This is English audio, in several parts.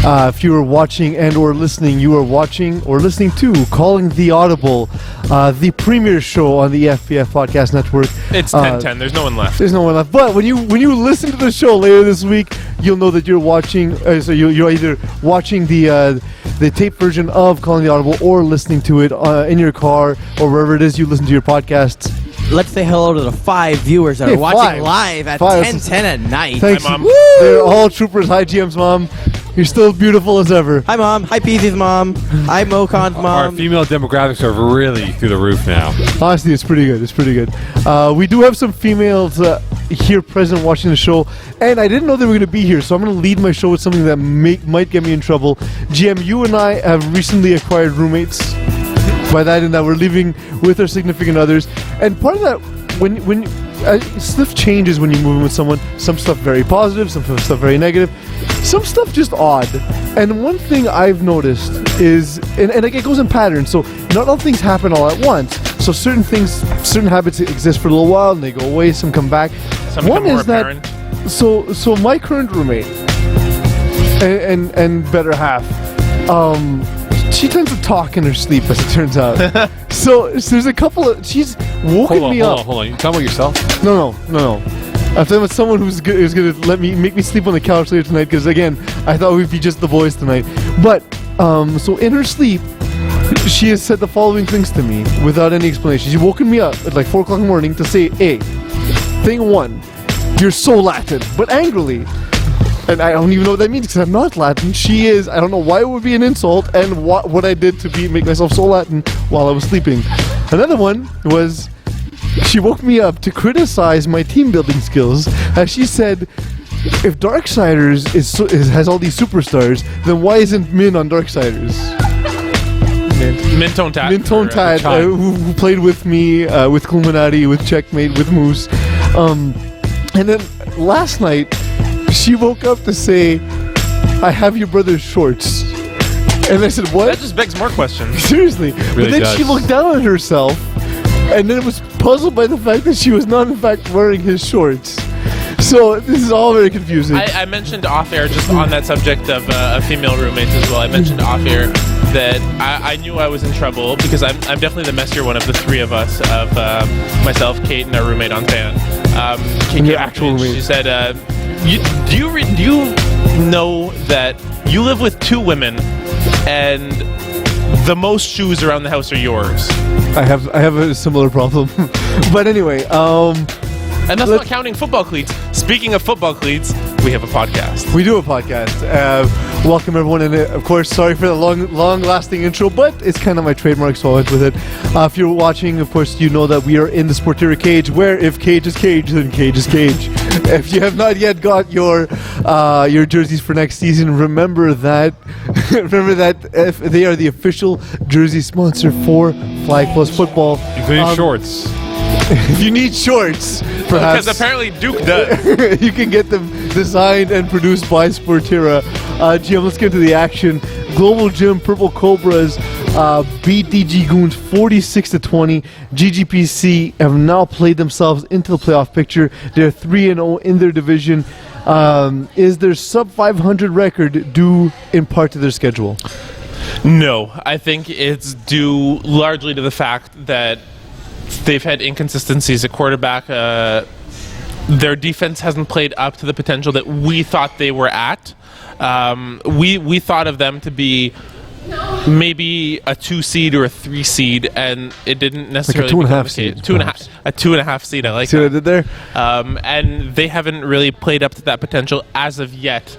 If you are watching and or listening, you are watching or listening to Calling the Audible, the premier show on the FPF Podcast Network. It's 10:10. There's no one left. There's no one left. But when you listen to the show later this week, you'll know that you're watching. So you're either watching the tape version of Calling the Audible or listening to it in your car or wherever it is you listen to your podcasts. Let's say hello to the 5 viewers that are watching live at 10:10 at night. Thanks. Hi, Mom. They're all troopers. Hi, GM's mom. You're still beautiful as ever. Hi, Mom. Hi, Peasy's mom. Hi, Mocon's mom. Our female demographics are really through the roof now. Honestly, it's pretty good. It's pretty good. We do have some females here present watching the show, and I didn't know they were going to be here, so I'm going to lead my show with something that might get me in trouble. GM, you and I have recently acquired roommates. By that, in that we're living with our significant others, and part of that, when stuff changes when you move in with someone. Some stuff very positive, some stuff very negative, some stuff just odd. And one thing I've noticed is, and it goes in patterns. So not all things happen all at once. So certain habits exist for a little while and they go away. Some come back. Some one become is more that. apparent. So my current roommate and better half. She tends to talk in her sleep, as it turns out. so there's a couple of... She's woken me up. Hold on. You talking about yourself? No. I'm talking about someone who's going to make me sleep on the couch later tonight, because, again, I thought we'd be just the boys tonight. But, so in her sleep, she has said the following things to me without any explanation. She's woken me up at like 4 o'clock in the morning to say, hey, thing one, you're so Latin, but angrily. And I don't even know what that means because I'm not Latin. She is. I don't know why it would be an insult and what I did to make myself so Latin while I was sleeping. Another one was she woke me up to criticize my team building skills. As she said, if Darksiders has all these superstars, then why isn't Min on Darksiders? Mintone Tad, who played with me, with Illuminati, with Checkmate, with Moose. And then last night, she woke up to say, I have your brother's shorts. And I said, what? That just begs more questions. Seriously. Really but then does. she looked down at herself and then was puzzled by the fact that she was not in fact wearing his shorts. So this is all very confusing. I mentioned off-air, just on that subject of female roommates as well, I mentioned off-air that I knew I was in trouble because I'm definitely the messier one of the three of us, of myself, Kate, and our roommate on fan. Kate Your came up actual to me and she said, do you know that you live with 2 women and the most shoes around the house are yours? I have a similar problem. But anyway, and that's not counting football cleats. Speaking of football cleats, we have a podcast. We do a podcast. Welcome everyone, and of course, sorry for the long-lasting intro, but it's kind of my trademark, so I went with it. If you're watching, of course, you know that we are in the Sporteria Cage, where if cage is cage, then cage is cage. If you have not yet got your jerseys for next season, remember that if they are the official jersey sponsor for Flag Plus Football, Including shorts. If you need shorts, perhaps. Because apparently Duke does. You can get them designed and produced by Sportera. GM, let's get into the action. Global Gym Purple Cobras beat DG Goons 46-20. GGPC have now played themselves into the playoff picture. They're 3-0 in their division. Is their sub-500 record due in part to their schedule? No, I think it's due largely to the fact that they've had inconsistencies at quarterback. Their defense hasn't played up to the potential that we thought they were at. We thought of them to be maybe a 2 seed or a 3 seed, and it didn't necessarily like a 2.5 seed. 2.5 seed. I like See that. what I did there? And they haven't really played up to that potential as of yet.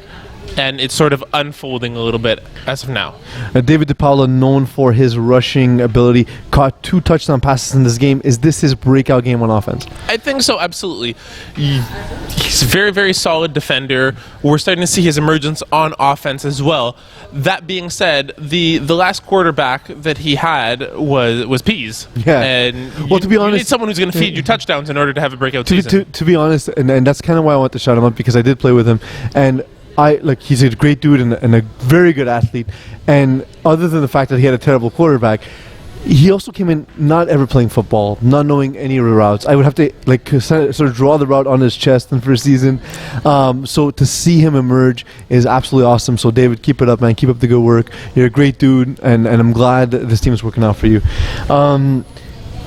And it's sort of unfolding a little bit as of now. David DePaula, known for his rushing ability, caught 2 touchdown passes in this game. Is this his breakout game on offense? I think so, absolutely. He's a very, very solid defender. We're starting to see his emergence on offense as well. That being said, the last quarterback that he had was Pease. Yeah. And well, to be honest, you need someone who's going to feed you touchdowns in order to have a breakout season. To be honest, and that's kind of why I want to shout him out, because I did play with him, and he's a great dude and a very good athlete. And other than the fact that he had a terrible quarterback, he also came in not ever playing football, not knowing any of the routes. I would have to sort of draw the route on his chest in the first season. So to see him emerge is absolutely awesome. So David, keep it up, man. Keep up the good work. You're a great dude, and I'm glad that this team is working out for you.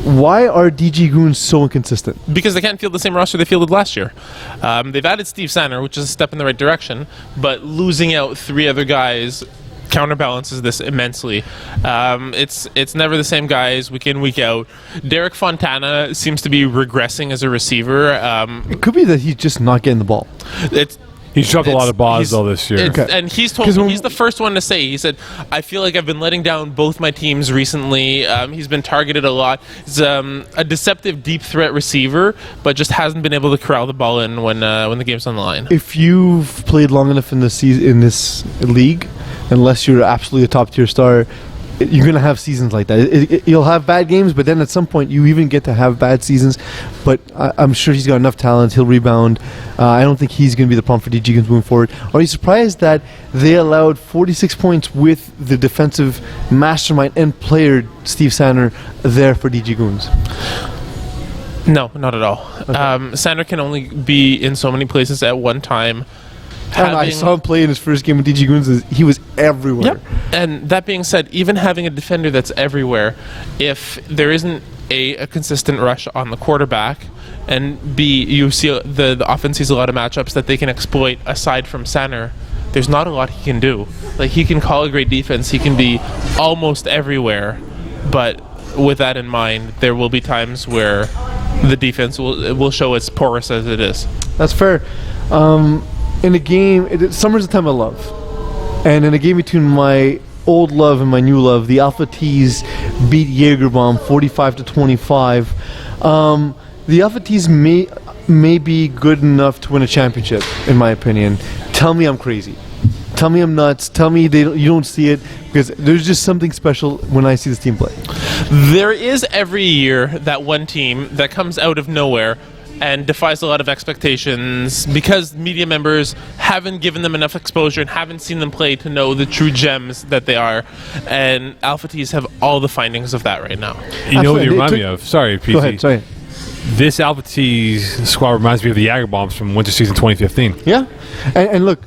Why are DG Goons so inconsistent? Because they can't field the same roster they fielded last year. They've added Steve Sanner, which is a step in the right direction, but losing out 3 other guys counterbalances this immensely. It's never the same guys week in, week out. Derek Fontana seems to be regressing as a receiver. It could be that he's just not getting the ball. He's dropped a lot of balls though this year. And he's the first one to say, he said, I feel like I've been letting down both my teams recently. He's been targeted a lot. He's a deceptive deep threat receiver, but just hasn't been able to corral the ball in when the game's on the line. If you've played long enough in this league, unless you're absolutely a top tier star, you're going to have seasons like that. You'll have bad games, but then at some point you even get to have bad seasons. But I'm sure he's got enough talent. He'll rebound. I don't think he's going to be the problem for DG Goons moving forward. Are you surprised that they allowed 46 points with the defensive mastermind and player Steve Sanner there for DG Goons? No, not at all. Okay. Sanner can only be in so many places at one time. I saw him play in his first game with DG Goons. He was everywhere. Yep. And that being said, even having a defender that's everywhere, if there isn't a consistent rush on the quarterback, and B, you see the offense sees a lot of matchups that they can exploit aside from Sanner, there's not a lot he can do. Like, he can call a great defense. He can be almost everywhere. But with that in mind, there will be times where the defense will show as porous as it is. That's fair. In a game, summer's a time of love. And in a game between my old love and my new love, the Alpha T's beat Jagerbomb 45-25. The Alpha T's may be good enough to win a championship, in my opinion. Tell me I'm crazy. Tell me I'm nuts. Tell me you don't see it, because there's just something special when I see this team play. There is every year that one team that comes out of nowhere and defies a lot of expectations because media members haven't given them enough exposure and haven't seen them play to know the true gems that they are. And Alpha T's have all the findings of that right now. You know what you remind me of? Sorry, PC. Go ahead, sorry. This Alpha T's squad reminds me of the Jagerbombs from winter season 2015. Yeah. And look,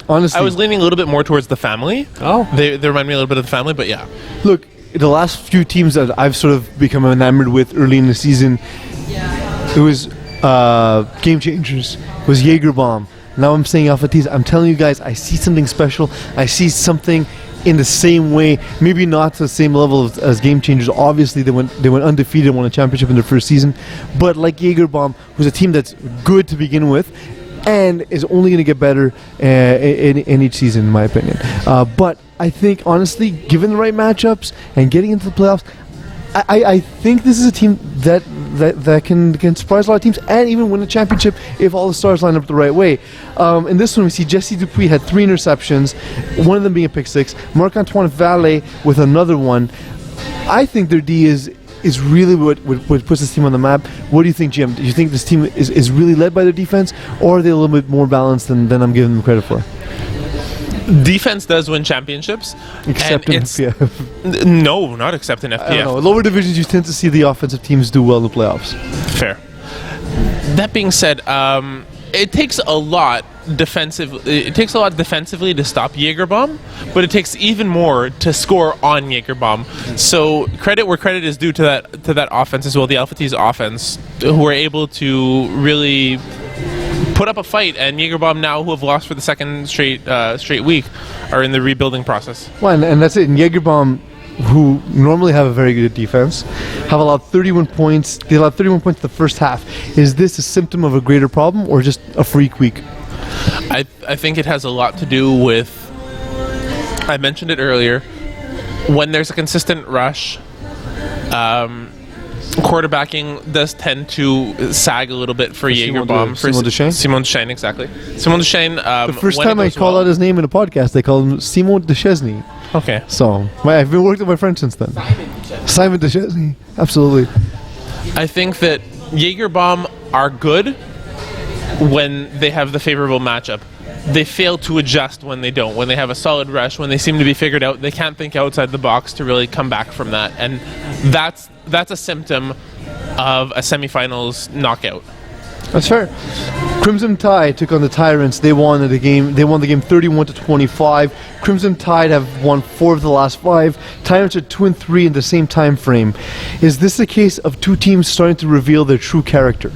honestly, I was leaning a little bit more towards the family. Oh. They remind me a little bit of the family, but yeah. Look, the last few teams that I've sort of become enamored with early in the season, it was Game Changers, it was Jagerbomb. Now I'm saying Alpha T's. I'm telling you guys, I see something special. I see something in the same way, maybe not to the same level as Game Changers. Obviously, they went undefeated and won a championship in their first season. But like Jagerbomb, who's a team that's good to begin with, and is only going to get better in each season, in my opinion. But I think, honestly, given the right matchups and getting into the playoffs, I think this is a team that can surprise a lot of teams and even win a championship if all the stars line up the right way. In this one, we see Jesse Dupuis had 3 interceptions, one of them being a pick 6. Marc-Antoine Vallée with another one. I think their D is really what puts this team on the map. What do you think, Jim? Do you think this team is really led by their defense, or are they a little bit more balanced than I'm giving them credit for? Defense does win championships. Except in FPF. No, not except in FPF. I don't know. Lower divisions, you tend to see the offensive teams do well in the playoffs. Fair. That being said, it takes a lot defensively to stop Jagerbomb, but it takes even more to score on Jagerbomb. So credit where credit is due to that offense as well, the Alpha T's offense, who were able to really put up a fight, and Jagerbomb, now who have lost for the second straight week, are in the rebuilding process. Well, and that's it. And Jagerbomb, who normally have a very good defense, have allowed 31 points. They allowed 31 points the first half. Is this a symptom of a greater problem or just a freak week? I think it has a lot to do with, I mentioned it earlier, when there's a consistent rush, quarterbacking does tend to sag a little bit for Jagerbomb. Simon Duchesne? Simon Duchesne, exactly. Simon Duchesne. The first time I called out his name in a podcast, they called him Simon Duchesne. Okay. So, I've been working with my friend since then. Simon Duchesne. Absolutely. I think that Jagerbomb are good when they have the favorable matchup. they fail to adjust when they don't. When they have a solid rush, when they seem to be figured out, they can't think outside the box to really come back from that. And that's a symptom of a semifinals knockout. That's fair. Crimson Tide took on the Tyrants. They won the game 31-25. Crimson Tide have won 4 of the last 5. Tyrants are 2-3 in the same time frame. Is this a case of two teams starting to reveal their true character?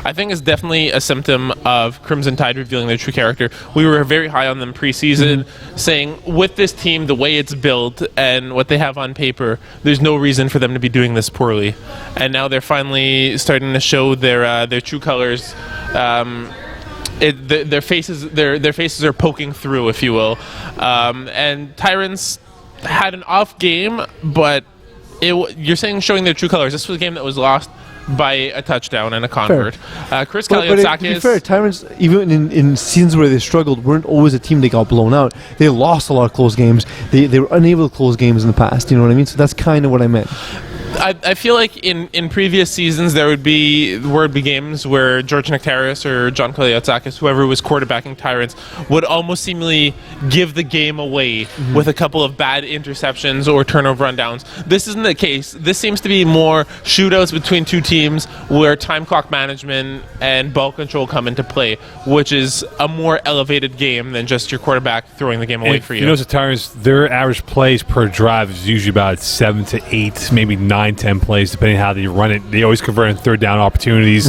I think it's definitely a symptom of Crimson Tide revealing their true character. We were very high on them preseason, saying with this team, the way it's built and what they have on paper, there's no reason for them to be doing this poorly. And now they're finally starting to show their true colors. Their faces are poking through, if you will. And Tyrants had an off game, but you're saying showing their true colors. This was a game that was lost by a touchdown and a convert. Chris Kaliatzakis. To be fair, Tyrants, even in seasons where they struggled, weren't always a team that got blown out. They lost a lot of close games. They were unable to close games in the past. You know what I mean? So that's kind of what I meant. I feel like in previous seasons there would be games where George Nectaris or John Kaliatzakis, whoever was quarterbacking Tyrants, would almost seemingly give the game away with a couple of bad interceptions or turnover rundowns. This isn't the case. This seems to be more shootouts between two teams where time clock management and ball control come into play, which is a more elevated game than just your quarterback throwing the game away for you. You know, the Tyrants, their average plays per drive is usually about 7 to 8, maybe 9-10 plays, depending on how they run it. They always convert in third down opportunities.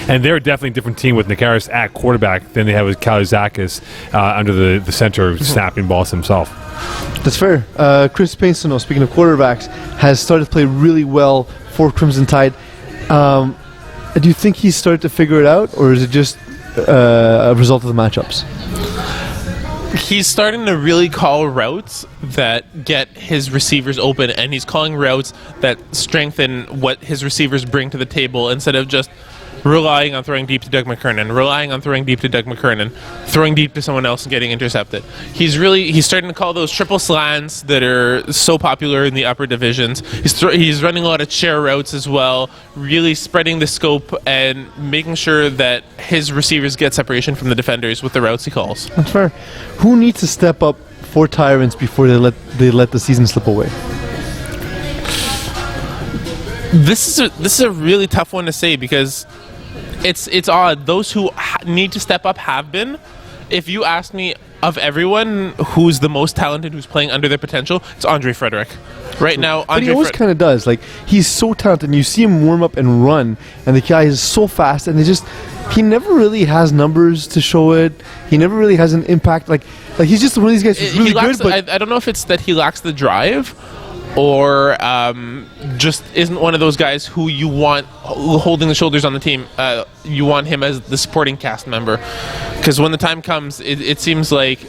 And they're definitely a different team with Nectaris at quarterback than they have with Kaliatzakis under the center snapping balls himself. That's fair. Chris Painstono, speaking of quarterbacks, has started to play really well for Crimson Tide. Do you think he's started to figure it out, or is it just a result of the matchups? He's starting to really call routes that get his receivers open, and he's calling routes that strengthen what his receivers bring to the table instead of just relying on throwing deep to Doug McKernan, throwing deep to someone else and getting intercepted. He's starting to call those triple slants that are so popular in the upper divisions. He's running a lot of chair routes as well, really spreading the scope and making sure that his receivers get separation from the defenders with the routes he calls. That's fair. Who needs to step up for Tyrants before they let the season slip away? This is a really tough one to say because it's odd. Those who need to step up have been. If you ask me of everyone who's the most talented, who's playing under their potential, it's Andre Frederick. Right now, but he always kind of does. Like, he's so talented, and you see him warm up and run, and the guy is so fast, and he never really has numbers to show it. He never really has an impact. Like he's just one of these guys who's really good. But I don't know if it's that he lacks the drive, or just isn't one of those guys who you want holding the shoulders on the team. You want him as the supporting cast member, because when the time comes, it seems like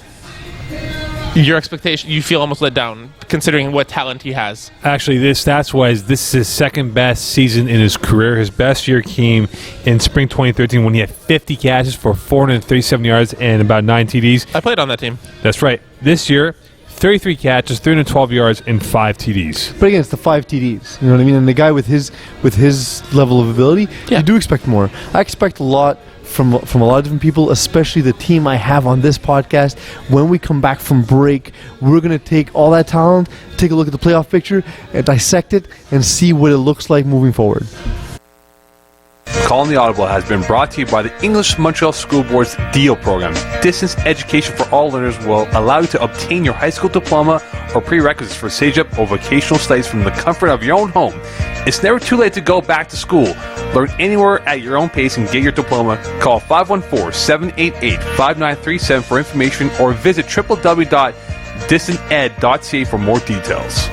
your expectation, you feel almost let down considering what talent he has. Actually, this stats-wise, this is his second best season in his career. His best year came in spring 2013 when he had 50 catches for 437 yards and about 9 TDs. I played on that team. That's right. This year, 33 catches, 312 yards, and 5 TDs. But again, it's the 5 TDs. You know what I mean? And the guy with his level of ability, you do expect more. I expect a lot from a lot of different people, especially the team I have on this podcast. When we come back from break, we're going to take all that talent, take a look at the playoff picture, and dissect it, and see what it looks like moving forward. Calling the Audible has been brought to you by the English Montreal School Board's DEAL program. Distance education for all learners will allow you to obtain your high school diploma or prerequisites for SAGEP or vocational studies from the comfort of your own home. It's never too late to go back to school. Learn anywhere at your own pace and get your diploma. Call 514-788-5937 for information or visit www.distanted.ca for more details.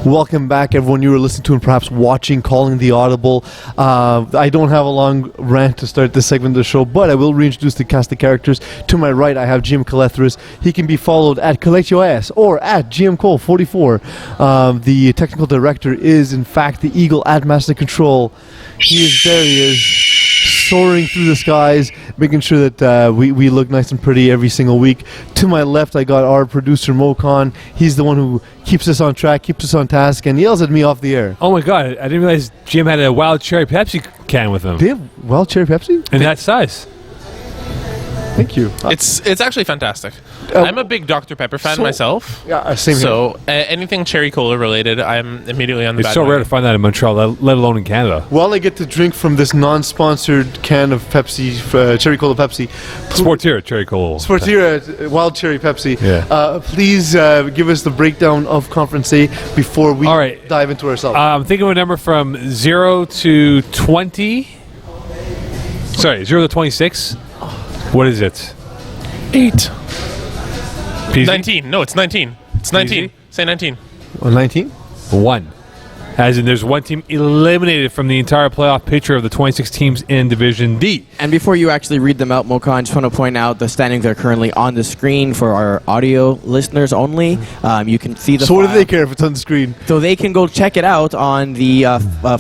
Welcome back, everyone. You were listening to and perhaps watching Calling the Audible. I don't have a long rant to start this segment of the show, but I will reintroduce the cast of characters. To my right, I have Jim Calethris. He can be followed at CollectYoS or at GMCole44. The technical director is, in fact, the Eagle at Master Control. He is soaring through the skies, making sure that we look nice and pretty every single week. To my left, I got our producer, Mokan. He's the one who keeps us on track, keeps us on task, and yells at me off the air. Oh my God, I didn't realize Jim had a wild cherry Pepsi can with him. They have wild cherry Pepsi? In that size. Thank you. It's actually fantastic. I'm a big Dr. Pepper fan myself. Yeah, same here. So anything cherry cola related, I'm immediately on the It's so rare to find that in Montreal, let alone in Canada. While I get to drink from this non-sponsored can of Pepsi, cherry cola Pepsi. Sportier cherry cola. Sportier wild cherry Pepsi. Yeah. Please give us the breakdown of Conference A before we dive into ourselves. I'm thinking of a number from 0 to 20. Sorry, 0 to 26. What is it? 8. PZ? 19. No, it's 19. It's 19. PZ? Say 19. 19? 1. As in, there's one team eliminated from the entire playoff picture of the 26 teams in Division D. And before you actually read them out, Mokan, I just want to point out the standings are currently on the screen for our audio listeners only. You can see the So what do they care if it's on the screen? So they can go check it out on the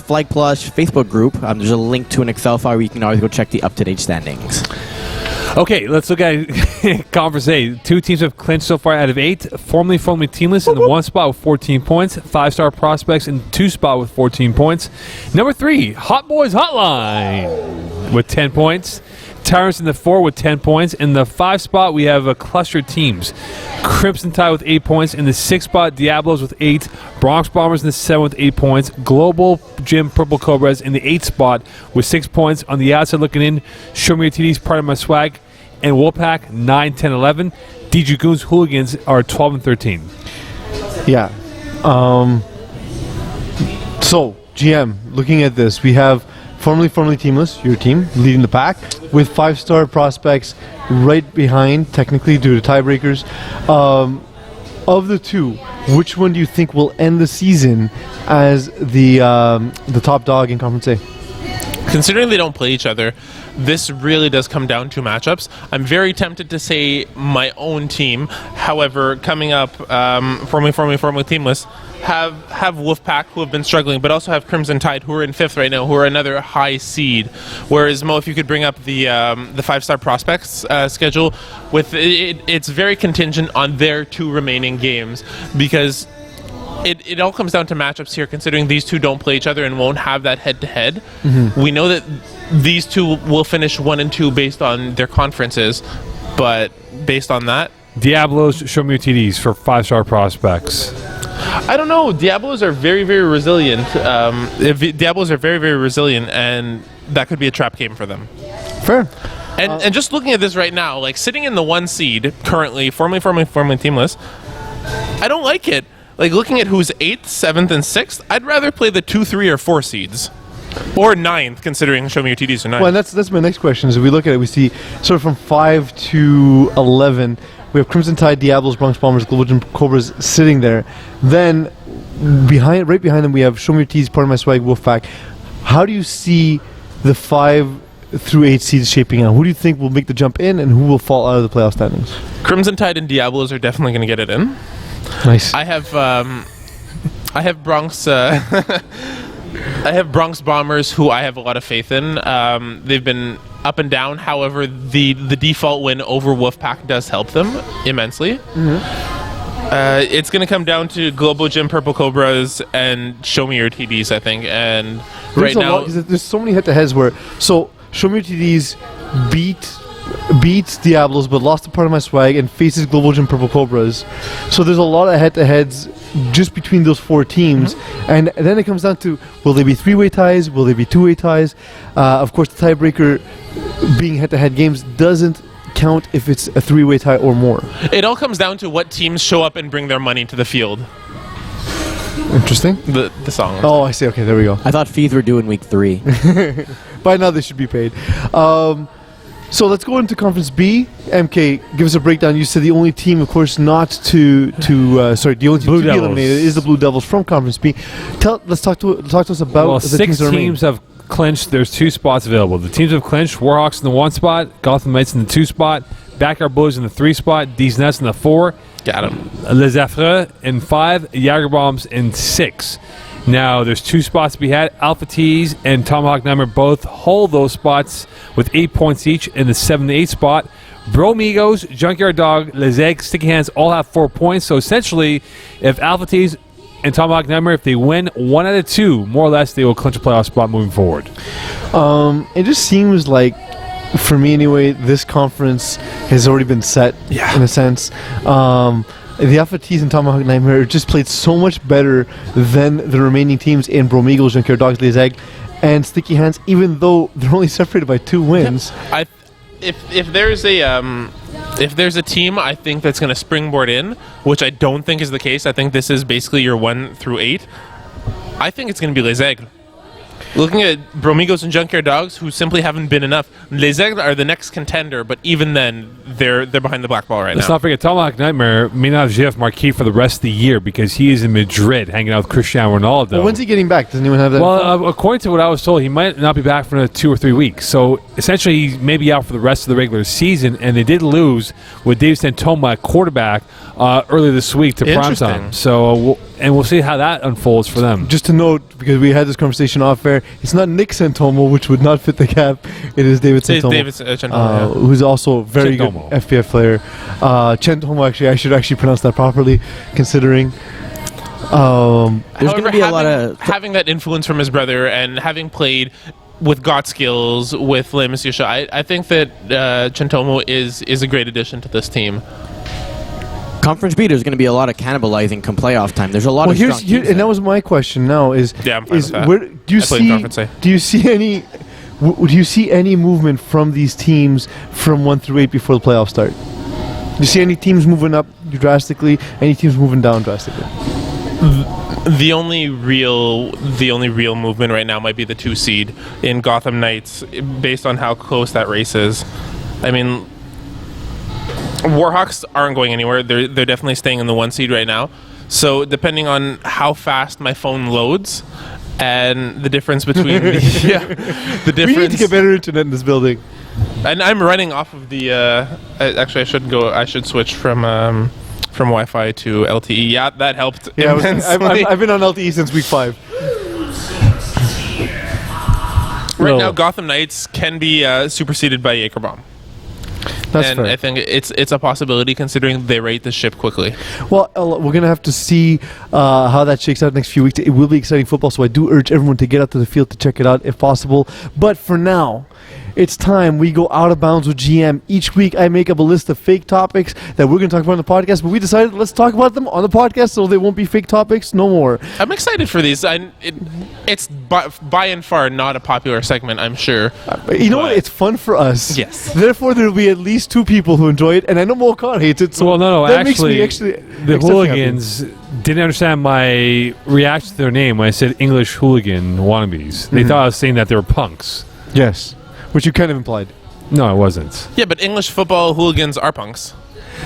Flag Plus Facebook group. There's a link to an Excel file where you can always go check the up-to-date standings. Okay, let's look at Conference A. 2 teams have clinched so far out of 8. Formerly teamless in the 1 spot with 14 points. 5-star prospects in the 2 spot with 14 points. Number 3, Hot Boys Hotline with 10 points. Tyrants in the 4 with 10 points. In the 5 spot, we have clustered teams. Crimson Tide with 8 points. In the 6 spot, Diablos with 8. Bronx Bombers in the 7 with 8 points. Global Gym Purple Cobras in the 8 spot with 6 points. On the outside looking in, Show Me Your TDs, Part of My Swag, and Wolfpack 9, 10, 11. DJ Goons Hooligans are 12 and 13. Yeah. So, GM, looking at this, we have formerly teamless, your team, leading the pack, with 5-star prospects right behind, technically due to tiebreakers. Of the two, which one do you think will end the season as the top dog in Conference A? Considering they don't play each other, this really does come down to matchups. I'm very tempted to say my own team. However, coming up, formerly teamless, have Wolfpack, who have been struggling, but also have Crimson Tide, who are in 5th right now, who are another high seed. Whereas, Mo, if you could bring up the 5-star prospects schedule, with it's very contingent on their 2 remaining games, because it all comes down to matchups here, considering these 2 don't play each other and won't have that head-to-head. Mm-hmm. We know that these 2 will finish 1 and 2 based on their conferences, but based on that... Diablos, Show Me Your TDs for 5-star prospects. I don't know. Diablos are very, very resilient. Diablos are very, very resilient, and that could be a trap game for them. Fair. And just looking at this right now, like sitting in the 1 seed currently, formerly teamless, I don't like it. Like, looking at who's 8th, 7th, and 6th, I'd rather play the 2, 3, or 4 seeds. Or 9th, considering Show Me Your TDs are 9. Well, that's my next question. As we look at it, we see sort of from 5 to 11, we have Crimson Tide, Diablos, Bronx Bombers, Global Gym Cobras sitting there. Then, right behind them, we have Show Me Your TDs, Part of My Swag, Wolfpack. How do you see the 5 through 8 seeds shaping out? Who do you think will make the jump in, and who will fall out of the playoff standings? Crimson Tide and Diablos are definitely going to get it in. Nice. I have Bronx. I have Bronx Bombers, who I have a lot of faith in. They've been up and down. However, the default win over Wolfpack does help them immensely. Mm-hmm. It's going to come down to Global Gym Purple Cobras and Show Me Your TDs, I think. And right now, there's so many head-to-heads where Show Me Your TDs beats Diablos, but lost a Part of My Swag and faces Global Gym Purple Cobras. So there's a lot of head-to-heads just between those 4 teams. Mm-hmm. And then it comes down to, will they be 3-way ties? Will they be 2-way ties? Of course, the tiebreaker being head-to-head games doesn't count if it's a 3-way tie or more. It all comes down to what teams show up and bring their money to the field. Interesting. The song. Oh, I see. Okay, there we go. I thought Fees were due in week 3. By now they should be paid. So let's go into Conference B. MK, give us a breakdown. You said the only team, of course, the only team to be eliminated is the Blue Devils from Conference B. Let's talk to us about the 6 teams have clinched. There's 2 spots available. The teams have clinched: Warhawks in the 1 spot, Gotham Knights in the 2 spot, Backyard Bullies in the 3 spot, These Nets in the 4. Got him. Les Affreux in 5, Jager Bombs in 6. Now, there's 2 spots to be had. Alpha Tees and Tomahawk Nightmare both hold those spots with 8 points each in the 7 to 8 spot. Bromigos, Junkyard Dog, Les Eggs, Sticky Hands all have 4 points. So essentially, if Alpha Tees and Tomahawk Nightmare, if they win 1 out of 2, more or less, they will clinch a playoff spot moving forward. It just seems like for me anyway, this conference has already been set in a sense. The Alpha T's and Tomahawk Nightmare just played so much better than the remaining teams in Bromigos, Junkyard Dogs, Les Egg, and Sticky Hands, even though they're only separated by 2 wins. If there's a team I think that's going to springboard in, which I don't think is the case, I think this is basically your 1 through 8. I think it's going to be Les Aigles. Looking at Bromigos and Junkyard Dogs, who simply haven't been enough, Les Aigles are the next contender, but even then, they're behind the black ball right Let's now. not forget, Tomahawk Nightmare may not have GF Marquis for the rest of the year because he is in Madrid hanging out with Cristiano Ronaldo. Well, when's he getting back? Does anyone have that? Well, according to what I was told, he might not be back for another 2 or 3 weeks. So essentially, he may be out for the rest of the regular season. And they did lose with Dave Santoma at quarterback earlier this week to primetime. So we'll see how that unfolds for them. Just to note, because we had this conversation off air, it's not Nick Santomo, which would not fit the cap. It is David Santomo, who's also a very good FPF player. Chantomo, actually, I should actually pronounce that properly, considering. There's going to be a lot of having that influence from his brother and having played with Got Skills with Les Monsieur, I think that Chantomo is a great addition to this team. Conference B, there's going to be a lot of cannibalizing come playoff time. There's a lot of strong teams. And that was my question now is, I'm fine with that. where, do you see any movement from these teams from 1 through 8 before the playoffs start? Do you see any teams moving up drastically, any teams moving down drastically? The only real movement right now might be the 2 seed in Gotham Knights, based on how close that race is. I mean, Warhawks aren't going anywhere. They're definitely staying in the 1 seed right now. So depending on how fast my phone loads and the difference between the difference. We need to get better internet in this building. And I'm running off of the. Actually, I should switch from Wi-Fi to LTE. Yeah, that helped. Yeah, I've been on LTE since week 5. Right now, Gotham Knights can be superseded by Jaegerbomb. That's and fair. I think it's a possibility considering they rate the ship quickly. Well, we're going to have to see how that shakes out next few weeks. It will be exciting football, so I do urge everyone to get out to the field to check it out if possible. But for now, it's time we go out of bounds with GM. Each week I make up a list of fake topics that we're going to talk about on the podcast, but we decided let's talk about them on the podcast so they won't be fake topics no more. I'm excited for these. It's by and far not a popular segment, I'm sure. You know what? It's fun for us. Yes. Therefore, there will be at least 2 people who enjoy it, and I know Mokan hates it. So no. that Actually, makes me the hooligans didn't understand my reaction to their name when I said English hooligan wannabes. They thought I was saying that they were punks. Yes, which you kind of implied. No, I wasn't. Yeah, but English football hooligans are punks.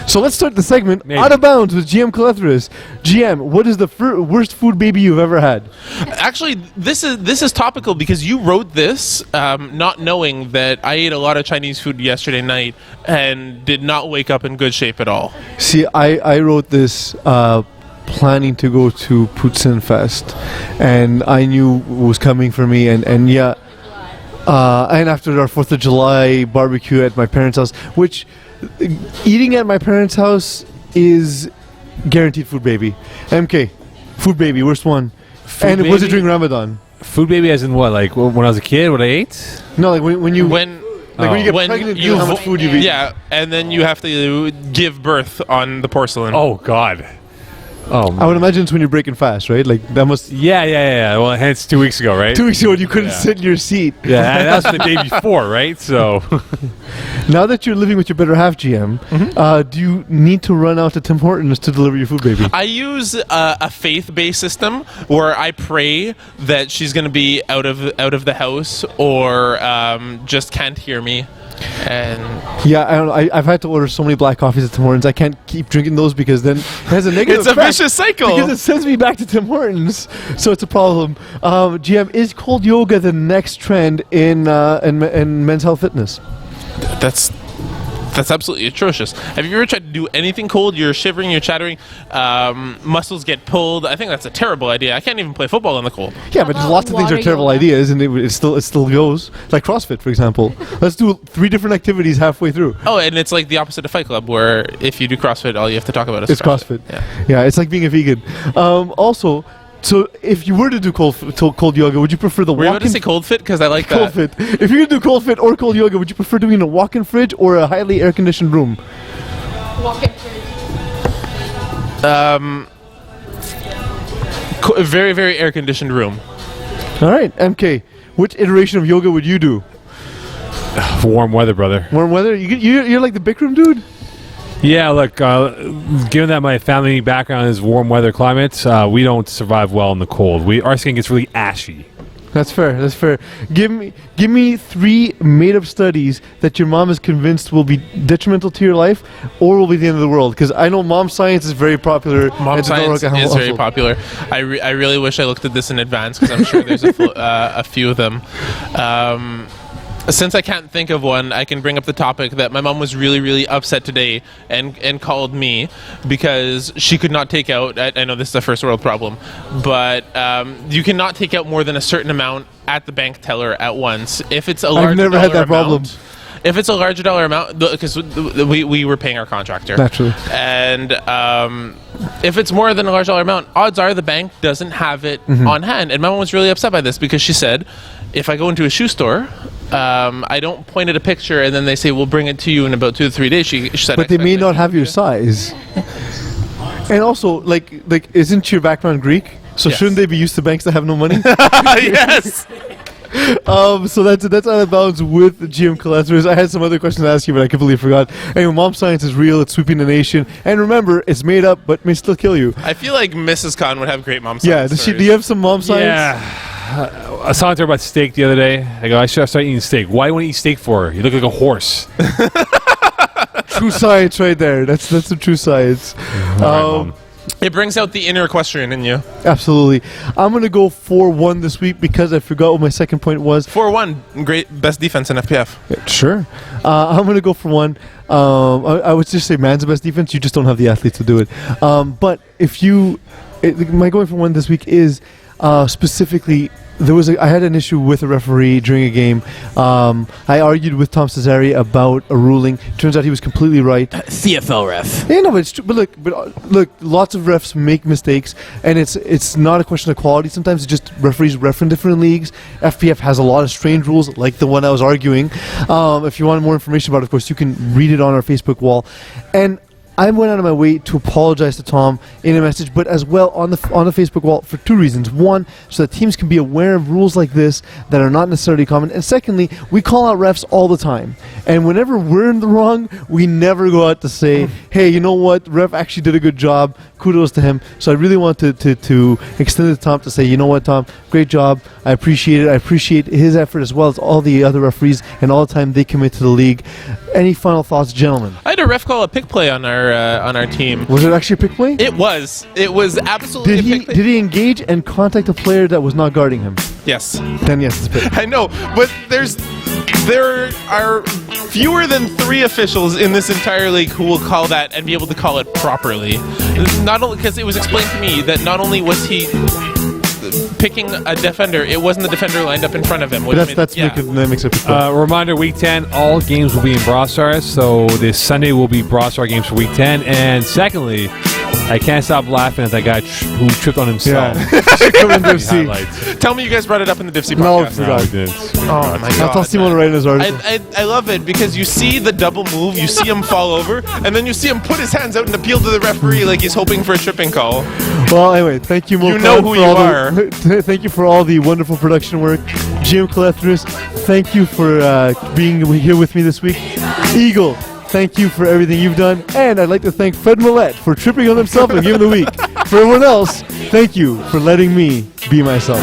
So let's start the segment Maybe. out of bounds with GM Calethris. GM, what is the worst food baby you've ever had? Actually, this is topical because you wrote this not knowing that I ate a lot of Chinese food yesterday night and did not wake up in good shape at all. See, I wrote this planning to go to Poutine Fest, and I knew it was coming for me, and after our 4th of July barbecue at my parents' house, which eating at my parents' house is guaranteed food baby. MK, food baby, worst one. And was it during Ramadan? Food baby as in what? Like when I was a kid, what I ate? No, like when you when you get pregnant, you know how much food you eat. Yeah, and then you have to give birth on the porcelain. Oh, God. Oh, I would imagine it's when you're breaking fast, right? Like that must. Yeah. Well, hence 2 weeks ago, right? 2 weeks ago, you couldn't sit in your seat. Yeah, and that's the day before, right? So, now that you're living with your better half, GM, do you need to run out to Tim Hortons to deliver your food baby? I use a faith-based system where I pray that she's going to be out of the house or just can't hear me. And yeah, I don't know. I've had to order so many black coffees at Tim Hortons. I can't keep drinking those because then it has a negative it's a effect vicious cycle. because it sends me back to Tim Hortons. So it's a problem. GM, is cold yoga the next trend in men's health fitness? That's absolutely atrocious. Have you ever tried to do anything cold? You're shivering, you're chattering, muscles get pulled. I think that's a terrible idea. I can't even play football in the cold. Yeah, but lots of things are terrible ideas, and it still goes. Like CrossFit, for example. Let's do 3 different activities halfway through. Oh, and it's like the opposite of Fight Club, where if you do CrossFit, all you have to talk about is It's CrossFit. Yeah, it's like being a vegan. Also, So if you were to do cold yoga, would you prefer the Were you about to walk-in say cold fit? Because I like that. cold fit? If you're gonna do cold fit or cold yoga, would you prefer doing a walk-in fridge or a highly air-conditioned room? Walk-in fridge. Very, very air-conditioned room. All right, MK. Which iteration of yoga would you do? Warm weather, brother. Warm weather? You're like the Bikram dude? Yeah, look, given that my family background is warm weather climates, we don't survive well in the cold. Our skin gets really ashy. That's fair. That's fair. Give me 3 made-up studies that your mom is convinced will be detrimental to your life or will be the end of the world. Because I know mom science is very popular. Mom science is very popular. I really wish I looked at this in advance because I'm sure there's a few of them. Since I can't think of one, I can bring up the topic that my mom was really, really upset today and called me because she could not take out, I know this is a first world problem, but you cannot take out more than a certain amount at the bank teller at once. If it's a large I've never had that problem. If it's a larger dollar amount, because we were paying our contractor. Naturally. And if it's more than a large dollar amount, odds are the bank doesn't have it on hand. And my mom was really upset by this because she said, if I go into a shoe store, I don't point at a picture and then they say, we'll bring it to you in about 2 to 3 days. She said, but they may not have your size. And also, like, isn't your background Greek? So Yes. shouldn't they be used to banks that have no money? Yes. So that's out of bounds with GM Collectors. I had some other questions to ask you, but I completely forgot. Anyway, mom science is real. It's sweeping the nation. And remember, it's made up, but may still kill you. I feel like Mrs. Khan would have great mom Yeah, science do you have some mom science? Yeah. I was talking to her about steak the other day. I go, I should have started eating steak. Why do you want to eat steak for? You look like a horse. True science right there. That's the true science. Mom. It brings out the inner equestrian in you. Absolutely. I'm going to go 4-1 this week because I forgot what my second point was. 4-1, great, best defense in FPF. Sure. I'm going to go for 1. I would just say man's the best defense. You just don't have the athletes to do it. But if my going for 1 this week is specifically, I had an issue with a referee during a game. I argued with Tom Cesare about a ruling. Turns out he was completely right. CFL ref. Yeah, no, but it's true. But look, lots of refs make mistakes, and it's not a question of quality. Sometimes it's just referees ref in different leagues. FPF has a lot of strange rules, like the one I was arguing. If you want more information about it, of course, you can read it on our Facebook wall. And I went out of my way to apologize to Tom in a message, but as well on the Facebook wall for 2 reasons. 1, so that teams can be aware of rules like this that are not necessarily common. And secondly, we call out refs all the time. And whenever we're in the wrong, we never go out to say, hey, you know what, ref actually did a good job. Kudos to him. So I really want to extend it to Tom to say, you know what, Tom, great job. I appreciate it. I appreciate his effort as well as all the other referees and all the time they commit to the league. Any final thoughts, gentlemen? I had a ref call a pick play on our team. Was it actually a pick play? It was absolutely a pick play. Did he engage and contact a player that was not guarding him? Yes. Then yes, it's a pick. I know, but there are fewer than 3 officials in this entire league who will call that and be able to call it properly. Not only because it was explained to me that not only was he picking a defender, it wasn't the defender lined up in front of him. But that makes it. Reminder, Week 10, all games will be in Brawl Stars, so this Sunday will be Brawl Star games for Week 10. And secondly, I can't stop laughing at that guy who tripped on himself. Yeah. Tell me you guys brought it up in the Dipsy No, podcast. No, we didn't. Oh my god. I'll tell Simon to write in his article. I love it because you see the double move, you see him fall over, and then you see him put his hands out and appeal to the referee like he's hoping for a tripping call. Well, anyway, thank you, Mo. You know who you are. Thank you for all the wonderful production work. GM Collectors, thank you for being here with me this week. Eagle, thank you for everything you've done. And I'd like to thank Fred Millette for tripping on himself and giving the week. For everyone else, thank you for letting me be myself.